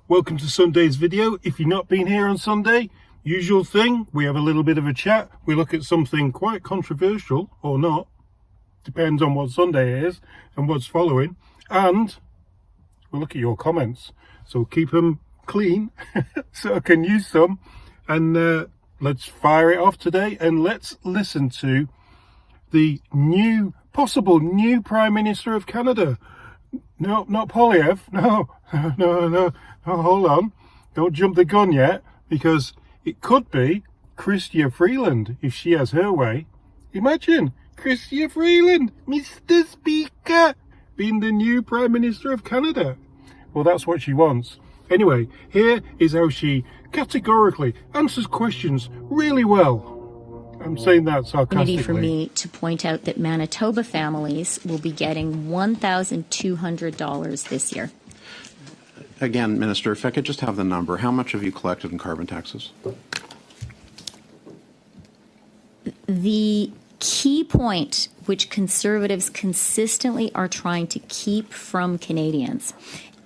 Welcome to Sunday's video. If you've not been here on Sunday, usual thing, we have a little bit of a chat. We look at something quite controversial, or not, depends on what Sunday is and what's following, and we'll look at your comments. So keep them clean so I can use some, and let's fire it off today, and let's listen to the possible new Prime Minister of Canada. No, not Polyev. No, hold on. Don't jump the gun yet, because it could be Chrystia Freeland if she has her way. Imagine Chrystia Freeland, Mr. Speaker, being the new Prime Minister of Canada. Well, that's what she wants. Anyway, here is how she categorically answers questions really well. I'm saying that sarcastically. For me to point out that Manitoba families will be getting $1,200 this year. Again, Minister, if I could just have the number, how much have you collected in carbon taxes? The key point which Conservatives consistently are trying to keep from Canadians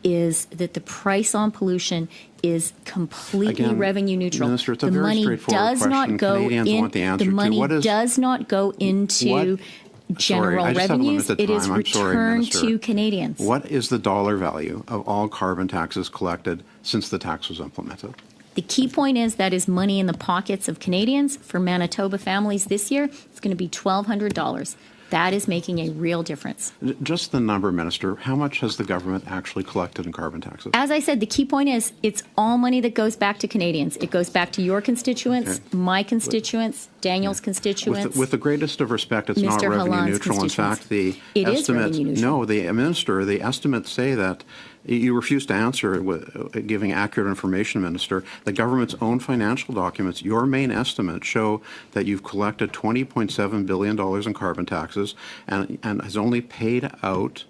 is that the price on pollution is completely revenue neutral. Minister, it's a very straightforward question. Canadians want the answer the to. money does not go into general revenues. It is returned to Canadians. What is the dollar value of all carbon taxes collected since the tax was implemented? The key point is that is money in the pockets of Canadians. For Manitoba families this year, it's going to be $1,200. That is making a real difference. Just the number, Minister. How much has the government actually collected in carbon taxes? As I said, the key point is it's all money that goes back to Canadians. It goes back to your constituents, my constituents, Daniel's constituents. With the greatest of respect, it's Mr. not revenue Halland's neutral. In fact, the estimate, no, the Minister, the estimates say that you refuse to answer with giving accurate information, Minister. The government's own financial documents, your main estimates show that you've collected $20.7 billion in carbon taxes and has only paid out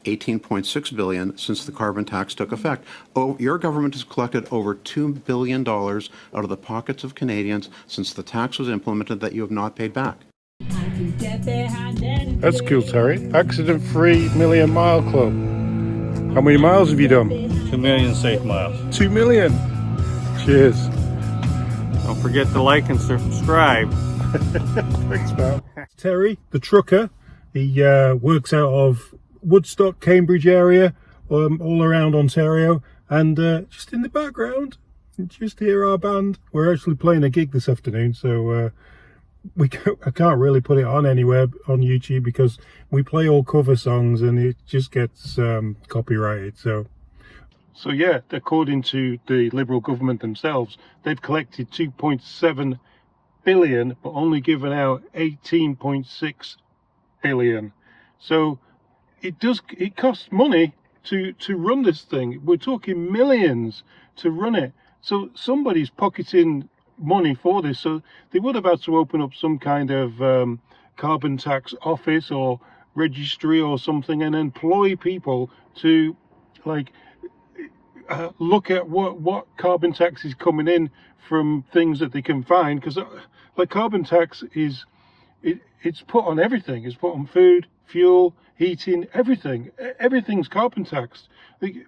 $18.6 billion since the carbon tax took effect. Oh, your government has collected over $2 billion out of the pockets of Canadians since the tax was implemented that you have not paid back. That's cool, Terry. Accident-free Million Mile Club. How many miles have you done? 2 million safe miles. 2 million. Cheers. Don't forget to like and subscribe. Thanks, pal. Terry, the trucker, he works out of Woodstock, Cambridge area, all around Ontario, and just in the background, just hear our band. We're actually playing a gig this afternoon, so I can't really put it on anywhere on YouTube because we play all cover songs and it just gets copyrighted. So yeah, according to the Liberal government themselves, they've collected 2.7 billion but only given out 18.6 billion. So it costs money to run this thing. We're talking millions to run it. So somebody's pocketing money for this, so they would have had to open up some kind of carbon tax office or registry or something and employ people to look at what carbon tax is coming in from things that they can find, because carbon tax is it's put on everything. It's put on food, fuel, heating, everything's carbon taxed.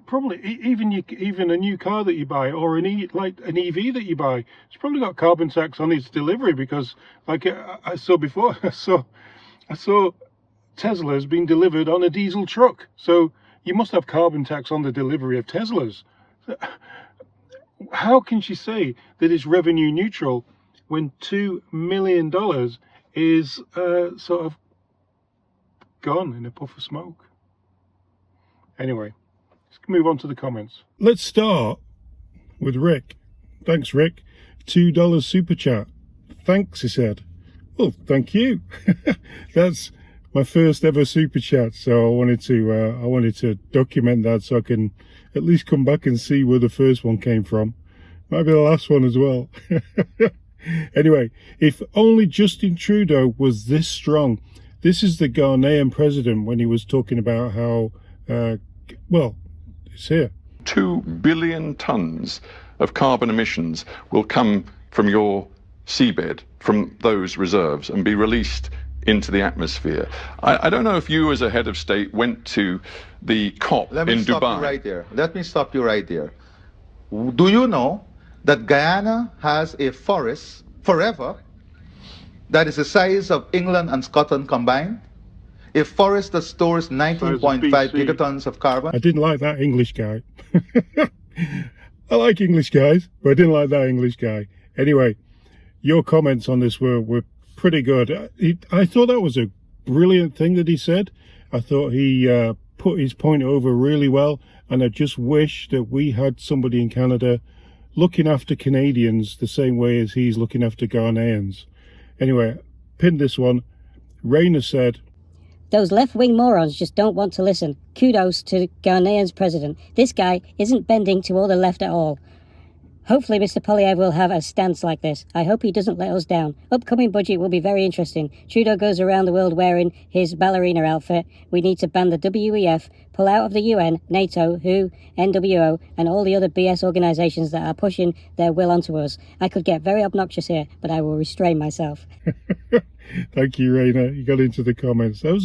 Probably even a new car that you buy or an EV that you buy, it's probably got carbon tax on its delivery, because I saw before, I saw Teslas being delivered on a diesel truck. So you must have carbon tax on the delivery of Teslas. How can she say that it's revenue neutral when $2 million is sort of gone in a puff of smoke? Anyway, let's move on to the comments. Let's start with Rick. Thanks, Rick. $2 super chat. Thanks, he said. Well, thank you. That's my first ever super chat, so I wanted to document that so I can at least come back and see where the first one came from. Might be the last one as well. Anyway, if only Justin Trudeau was this strong. This is the Ghanaian president when he was talking about how, well, it's here. 2 billion tons of carbon emissions will come from your seabed, from those reserves, and be released into the atmosphere. I don't know if you as a head of state went to the COP in Dubai. Let me stop you right there. Do you know that Guyana has a forest forever that is the size of England and Scotland combined? A forest that stores 19.5 gigatons of carbon. I didn't like that English guy. I like English guys, but I didn't like that English guy. Anyway, your comments on this were pretty good. I thought that was a brilliant thing that he said. I thought he put his point over really well, and I just wish that we had somebody in Canada looking after Canadians the same way as he's looking after Ghanaians. Anyway, pinned this one. Rainer said, "Those left-wing morons just don't want to listen. Kudos to Ghanaian's president. This guy isn't bending to all the left at all. Hopefully Mr. Poilievre will have a stance like this. I hope he doesn't let us down. Upcoming budget will be very interesting. Trudeau goes around the world wearing his ballerina outfit. We need to ban the WEF, pull out of the UN, NATO, WHO, NWO, and all the other BS organisations that are pushing their will onto us. I could get very obnoxious here, but I will restrain myself." Thank you, Rainer. You got into the comments. I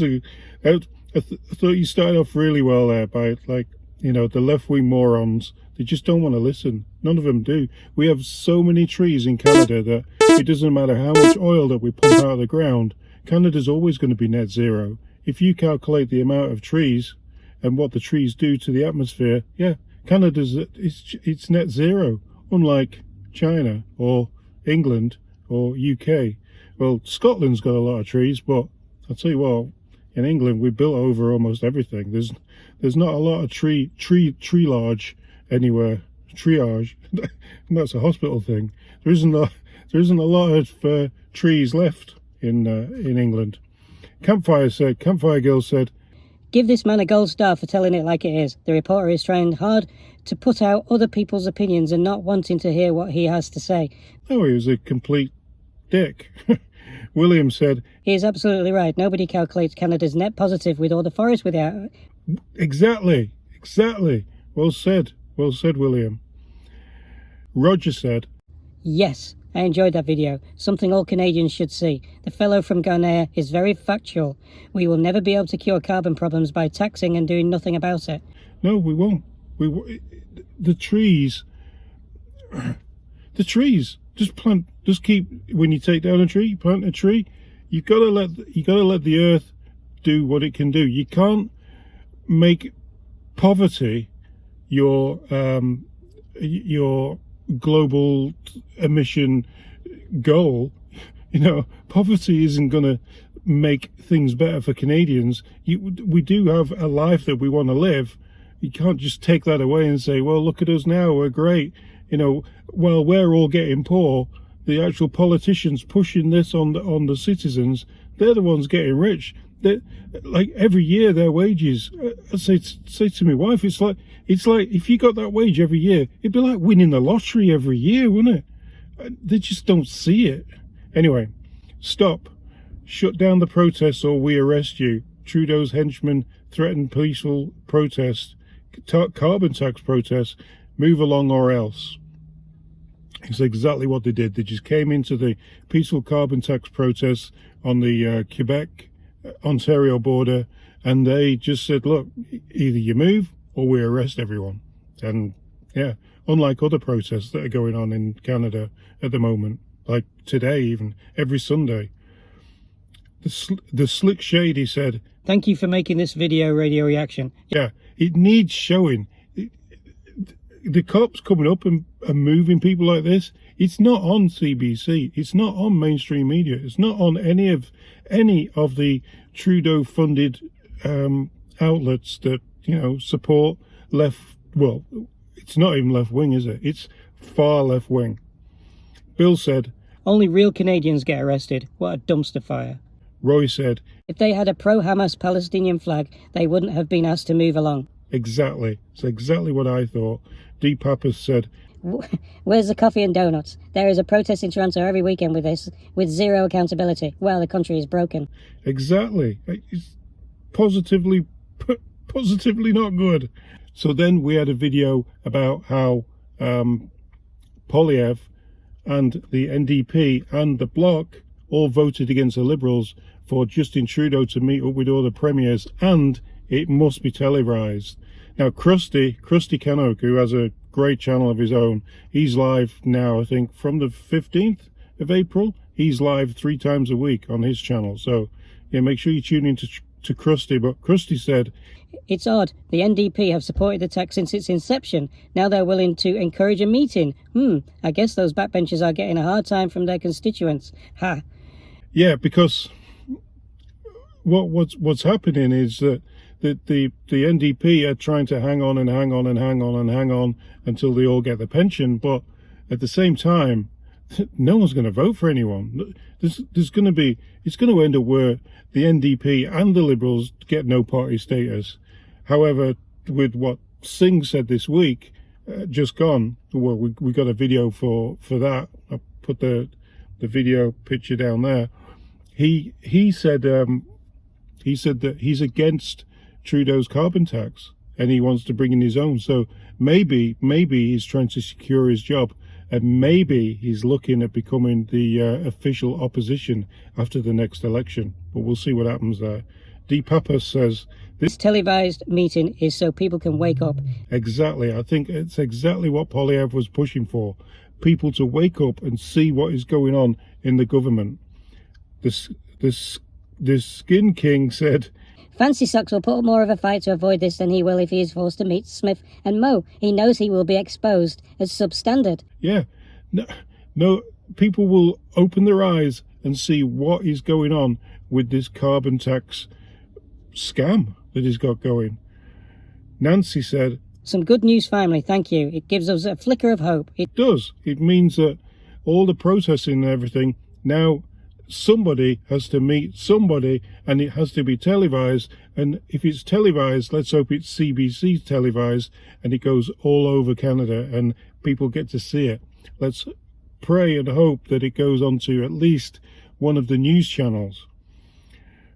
thought you started off really well there by, like, you know, the left-wing morons. They just don't want to listen. None of them do. We have so many trees in Canada that it doesn't matter how much oil that we pump out of the ground, Canada's always going to be net zero. If you calculate the amount of trees and what the trees do to the atmosphere, yeah, it's net zero, unlike China or England or UK. Well, Scotland's got a lot of trees, but I'll tell you what, in England we built over almost everything. There's not a lot of triage anywhere. Triage, and that's a hospital thing. There isn't a lot of trees left in England. Campfire Girl said, "Give this man a gold star for telling it like it is. The reporter is trying hard to put out other people's opinions and not wanting to hear what he has to say." "Oh, he was a complete dick." William said, "He is absolutely right. Nobody calculates Canada's net positive with all the forest without..." Exactly. Well said, William. Roger said, "Yes, I enjoyed that video. Something all Canadians should see. The fellow from Ghana is very factual. We will never be able to cure carbon problems by taxing and doing nothing about it." No, we won't. The trees, just keep, when you take down a tree, plant a tree. You gotta let the earth do what it can do. You can't make poverty your global emission goal. You know, poverty isn't going to make things better for Canadians. We do have a life that we want to live. You can't just take that away and say, well, look at us now, we're great. You know, while we're all getting poor, the actual politicians pushing this on the citizens, they're the ones getting rich. Like every year their wages, I say to my wife, it's like if you got that wage every year, it'd be like winning the lottery every year, wouldn't it? They just don't see it. Anyway, stop, shut down the protests or we arrest you. Trudeau's henchmen threaten peaceful protest, carbon tax protests, move along or else. It's exactly what they did. They just came into the peaceful carbon tax protests on the Quebec-Ontario border, and they just said, look, either you move or we arrest everyone. And yeah, unlike other protests that are going on in Canada at the moment, like today even, every Sunday. The Slick Shady said, "Thank you for making this video radio reaction." Yeah, it needs showing. The cops coming up and moving people like this, it's not on CBC, it's not on mainstream media, it's not on any of the Trudeau funded outlets that, you know, support left. Well, it's not even left wing, is it? It's far left wing. Bill said, "Only real Canadians get arrested. What a dumpster fire." Roy said, "If they had a pro-Hamas Palestinian flag, they wouldn't have been asked to move along." Exactly. It's exactly what I thought. D. Pappas said, "Where's the coffee and donuts? There is a protest in Toronto every weekend with this, with zero accountability. Well, the country is broken." Exactly. It's positively not good. So then we had a video about how Poilievre and the NDP and the Bloc all voted against the Liberals for Justin Trudeau to meet up with all the premiers, and it must be televised. Now, Krusty Kennock, who has a great channel of his own. He's live now, I think, from the 15th of April. He's live 3 times a week on his channel. So, yeah, make sure you tune in to Krusty. But Krusty said, It's odd. The NDP have supported the tax since its inception. Now they're willing to encourage a meeting. I guess those backbenchers are getting a hard time from their constituents. Ha. Yeah, because what's happening is that the NDP are trying to hang on and hang on and hang on and hang on until they all get the pension. But at the same time, no one's going to vote for anyone. It's going to end up where the NDP and the Liberals get no party status. However, with what Singh said this week, just gone, well, we got a video for that. I put the video picture down there. He said that he's against Trudeau's carbon tax and he wants to bring in his own. So maybe he's trying to secure his job, and maybe he's looking at becoming the official opposition after the next election. But we'll see what happens there. D. Papa says This televised meeting is so people can wake up. Exactly. I think it's exactly what Polyev was pushing for. People to wake up and see what is going on in the government. This Skin King said, Fancy Socks will put up more of a fight to avoid this than he will if he is forced to meet Smith and Moe. He knows he will be exposed as substandard. Yeah. No, people will open their eyes and see what is going on with this carbon tax scam that he's got going. Nancy said, Some good news finally, thank you. It gives us a flicker of hope. It does. It means that all the protesting and everything, now somebody has to meet somebody and it has to be televised. And if it's televised, let's hope it's CBC televised and it goes all over Canada and people get to see it. Let's pray and hope that it goes on to at least one of the news channels.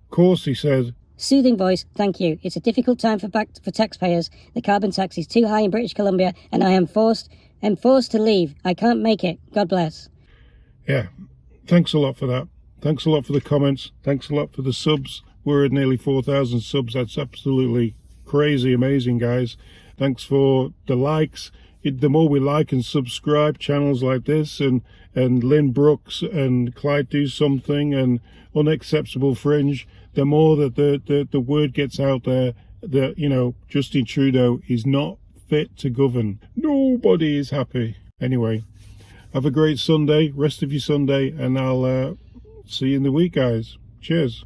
Corsi said, Soothing voice, thank you. It's a difficult time for taxpayers. The carbon tax is too high in British Columbia and I am forced to leave. I can't make it. God bless. Yeah, thanks a lot for that. Thanks a lot for the comments. Thanks a lot for the subs. We're at nearly 4,000 subs. That's absolutely crazy, amazing, guys. Thanks for the likes. The more we like and subscribe channels like this and Lynn Brooks and Clyde Do Something and Unacceptable Fringe, the more that the word gets out there that, you know, Justin Trudeau is not fit to govern. Nobody is happy. Anyway, have a great Sunday, rest of your Sunday, and I'll see you in the week, guys. Cheers.